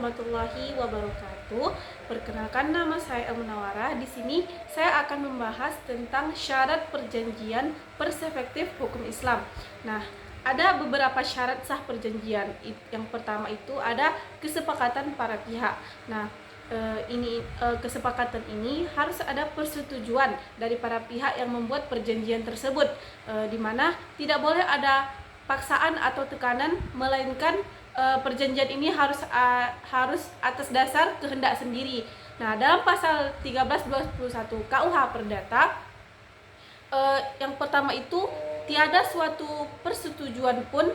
warahmatullahi wabarakatuh. Perkenalkan, nama saya Munawwarah. Di sini saya akan membahas tentang syarat perjanjian perspektif hukum Islam. Nah, ada beberapa syarat sah perjanjian. Yang pertama itu ada kesepakatan para pihak. Nah, kesepakatan ini harus ada persetujuan dari para pihak yang membuat perjanjian tersebut, di mana tidak boleh ada paksaan atau tekanan, melainkan perjanjian ini harus atas dasar kehendak sendiri. Nah, dalam pasal 1321 KUH Perdata, yang pertama itu tiada suatu persetujuan pun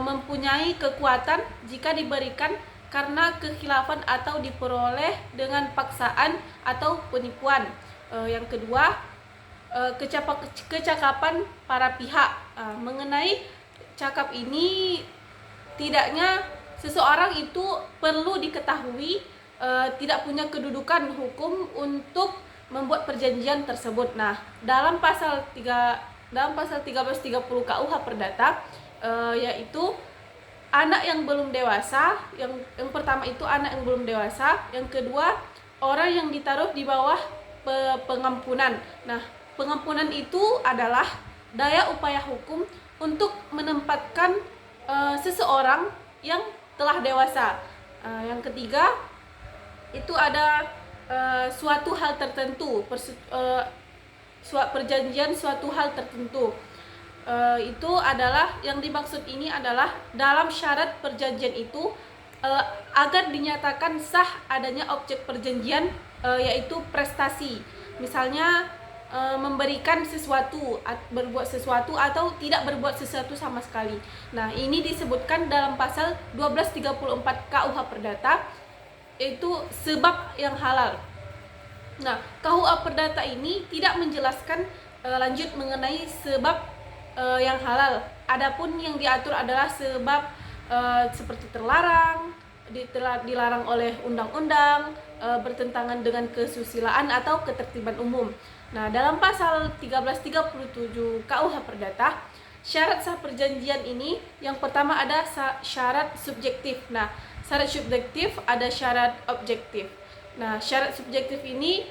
mempunyai kekuatan jika diberikan karena kekhilafan atau diperoleh dengan paksaan atau penipuan. Yang kedua, kecakapan para pihak. Mengenai cakap ini, tidaknya seseorang itu perlu diketahui tidak punya kedudukan hukum untuk membuat perjanjian tersebut. Nah, dalam pasal 1330 KUH Perdata, yaitu anak yang belum dewasa, yang pertama itu anak yang belum dewasa, yang kedua orang yang ditaruh di bawah pengampunan. Nah, pengampunan itu adalah daya upaya hukum untuk menempatkan seseorang yang telah dewasa. Yang ketiga itu ada suatu hal tertentu, perjanjian suatu hal tertentu. Itu adalah yang dimaksud ini adalah dalam syarat perjanjian itu agar dinyatakan sah adanya objek perjanjian, yaitu prestasi. Misalnya memberikan sesuatu, berbuat sesuatu, atau tidak berbuat sesuatu sama sekali. Nah, ini disebutkan dalam pasal 1234 KUH Perdata, itu sebab yang halal. Nah, KUH Perdata ini tidak menjelaskan lanjut mengenai sebab yang halal. Adapun yang diatur adalah sebab seperti terlarang, dilarang oleh undang-undang, bertentangan dengan kesusilaan atau ketertiban umum. Nah, dalam pasal 1337 KUH Perdata, syarat sah perjanjian ini yang pertama ada syarat subjektif. Nah, syarat subjektif ada syarat objektif. Nah, syarat subjektif ini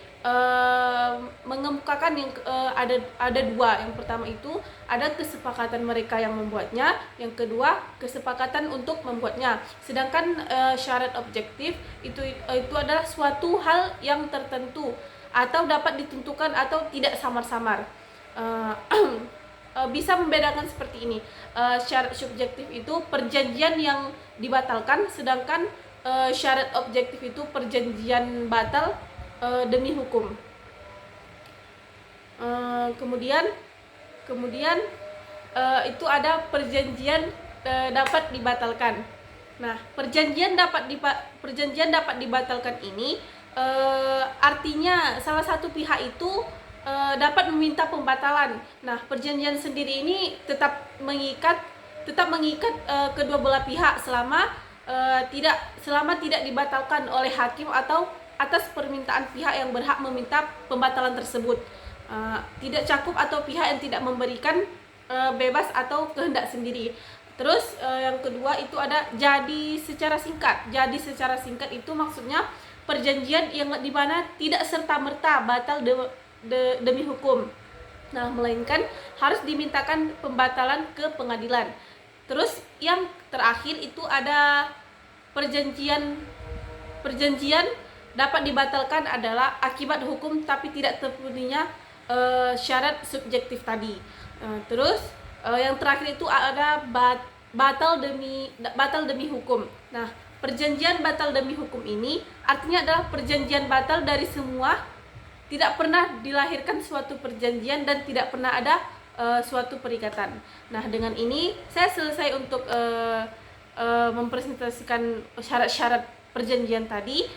mengemukakan yang ada dua. Yang pertama itu ada kesepakatan mereka yang membuatnya, yang kedua kesepakatan untuk membuatnya. Sedangkan syarat objektif itu adalah suatu hal yang tertentu atau dapat ditentukan atau tidak samar-samar. Bisa membedakan seperti ini. Syarat subjektif itu perjanjian yang dibatalkan, sedangkan syarat objektif itu perjanjian batal demi hukum. Kemudian itu ada perjanjian dapat dibatalkan. Nah, perjanjian dapat dibatalkan ini artinya salah satu pihak itu dapat meminta pembatalan. Nah, perjanjian sendiri ini tetap mengikat kedua belah pihak selama tidak dibatalkan oleh hakim atau atas permintaan pihak yang berhak meminta pembatalan tersebut. Tidak cakup atau pihak yang tidak memberikan bebas atau kehendak sendiri. Terus yang kedua itu ada jadi secara singkat. Jadi secara singkat itu maksudnya perjanjian yang dimana tidak serta-merta batal demi hukum. Nah, melainkan harus dimintakan pembatalan ke pengadilan. Terus yang terakhir itu ada perjanjian dapat dibatalkan adalah akibat hukum tapi tidak terpenuhinya syarat subjektif tadi. Terus yang terakhir itu ada batal demi hukum. Nah, perjanjian batal demi hukum ini artinya adalah perjanjian batal dari semua, tidak pernah dilahirkan suatu perjanjian dan tidak pernah ada suatu perikatan. Nah, dengan ini saya selesai untuk mempresentasikan syarat-syarat perjanjian tadi.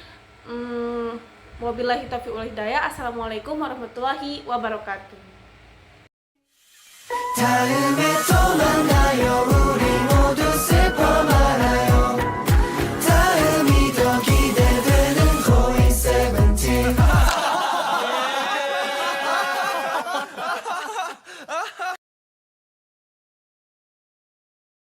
Wabillahi taufiq wal hidayah. Assalamualaikum warahmatullahi wabarakatuh.